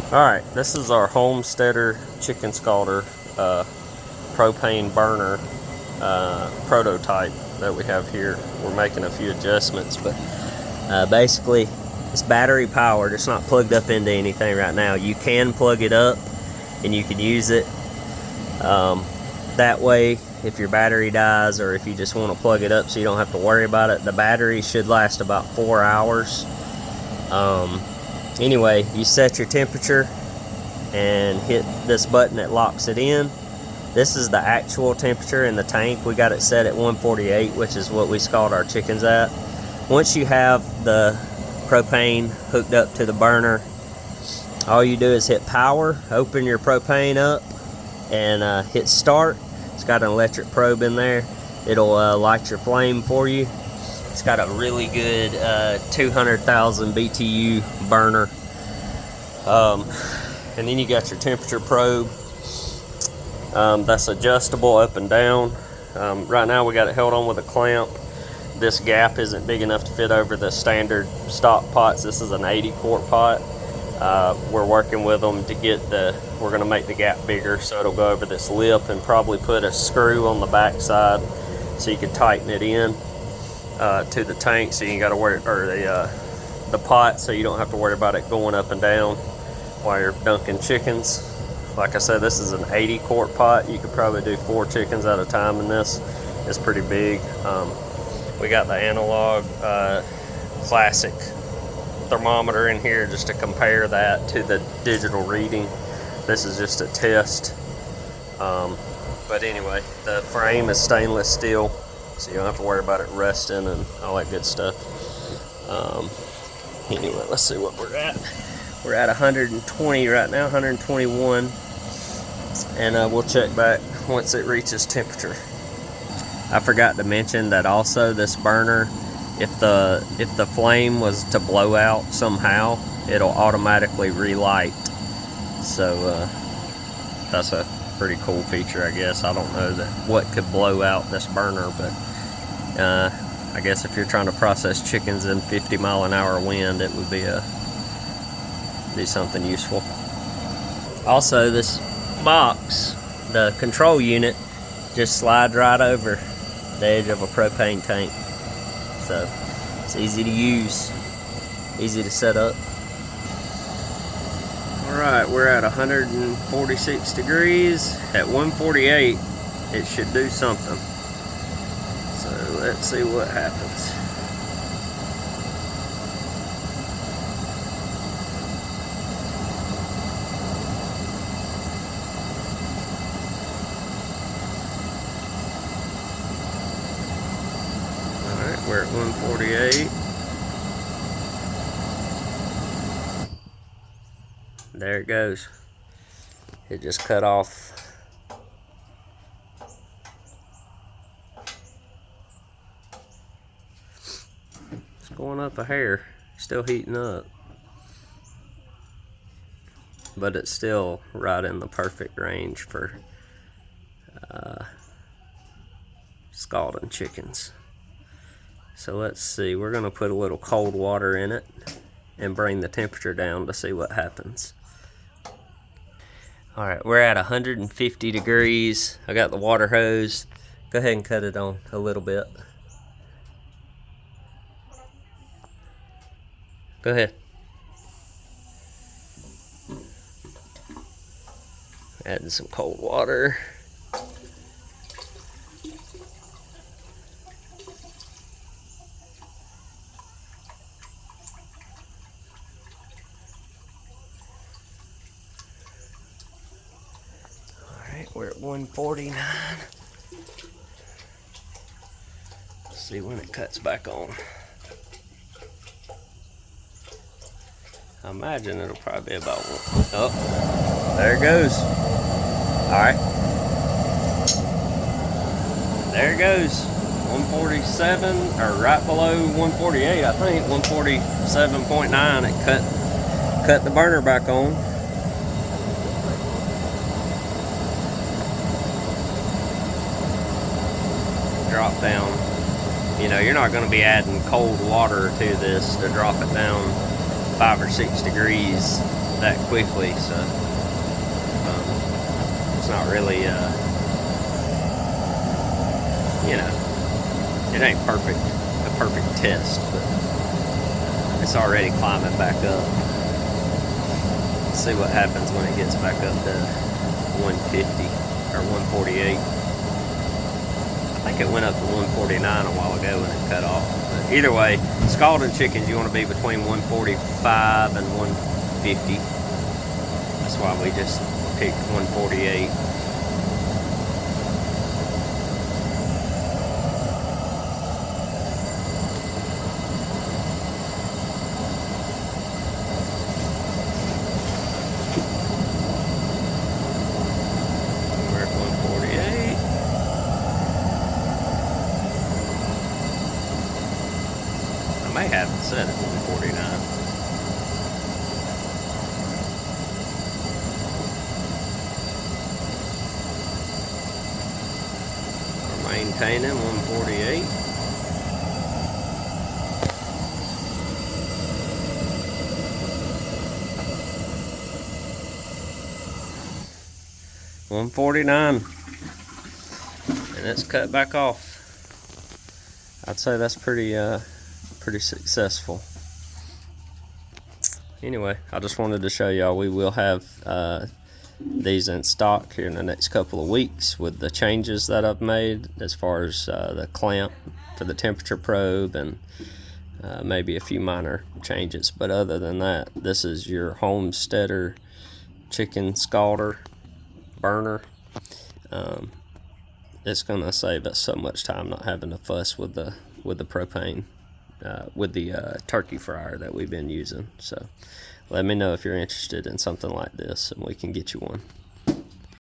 Alright, this is our Homesteader Chicken Scalder propane burner prototype that we have here. We're making a few adjustments, but basically it's battery powered. It's not plugged up into anything right now. You can plug it up and you can use it. That way, if your battery dies or if you just want to plug it up so you don't have to worry about it, the battery should last about 4 hours. Anyway, you set your temperature and hit this button that locks it in. This is the actual temperature in the tank. We got it set at 148, which is what we scald our chickens at. Once you have the propane hooked up to the burner, all you do is hit power, open your propane up, and hit start. It's got an electric probe in there. It'll light your flame for you. It's got a really good 200,000 BTU burner. And then you got your temperature probe. That's adjustable up and down. Right now we got it held on with a clamp. This gap isn't big enough to fit over the standard stock pots. This is an 80 quart pot. We're working with them to get we're gonna make the gap bigger so it'll go over this lip, and probably put a screw on the back side so you can tighten it in to the tank, so you ain't gotta worry, or the pot, so you don't have to worry about it going up and down while you're dunking chickens. Like I said, this is an 80 quart pot. You could probably do 4 chickens at a time in this. It's pretty big. We got the analog classic thermometer in here just to compare that to the digital reading. This is just a test. But anyway, the frame is stainless steel, so you don't have to worry about it rusting and all that good stuff. Anyway, let's see what we're at. We're at 120 right now, 121, and we'll check back once it reaches temperature. I forgot to mention that also this burner, if the flame was to blow out somehow, it'll automatically relight. So that's a pretty cool feature, I guess. I don't know what could blow out this burner, but I guess if you're trying to process chickens in 50-mile-an-hour wind, it would be something useful. Also, this box, the control unit, just slides right over the edge of a propane tank. So it's easy to use, easy to set up. Alright, we're at 146 degrees. At 148, it should do something. So let's see what happens. Alright, we're at 148. There it goes. It just cut off. It's going up a hair. Still heating up. But it's still right in the perfect range for scalding chickens. So let's see. We're going to put a little cold water in it and bring the temperature down to see what happens. Alright, we're at 150 degrees. I got the water hose. Go ahead and cut it on a little bit. Go ahead. Adding some cold water. We're at 149. Let's see when it cuts back on. I imagine it'll probably be about one. Oh, there it goes. Alright. There it goes. 147, or right below 148, I think. 147.9. It cut the burner back on. Drop down. You know, you're not going to be adding cold water to this to drop it down 5 or 6 degrees that quickly, so it's not really, you know, it ain't a perfect test, but it's already climbing back up. Let's see what happens when it gets back up to 150 or 148. I think it went up to 149 a while ago when it cut off. But either way, scalding chickens, you want to be between 145 and 150. That's why we just picked 148. We're at 148. I may have it set at 149. Maintaining 148. $149, and it's cut back off. I'd say that's pretty successful. Anyway, I just wanted to show y'all we will have these in stock here in the next couple of weeks with the changes that I've made as far as the clamp for the temperature probe and maybe a few minor changes. But other than that, this is your Homesteader Chicken Scalder burner. It's gonna save us so much time not having to fuss with the propane with the turkey fryer that we've been using. So let me know if you're interested in something like this and we can get you one.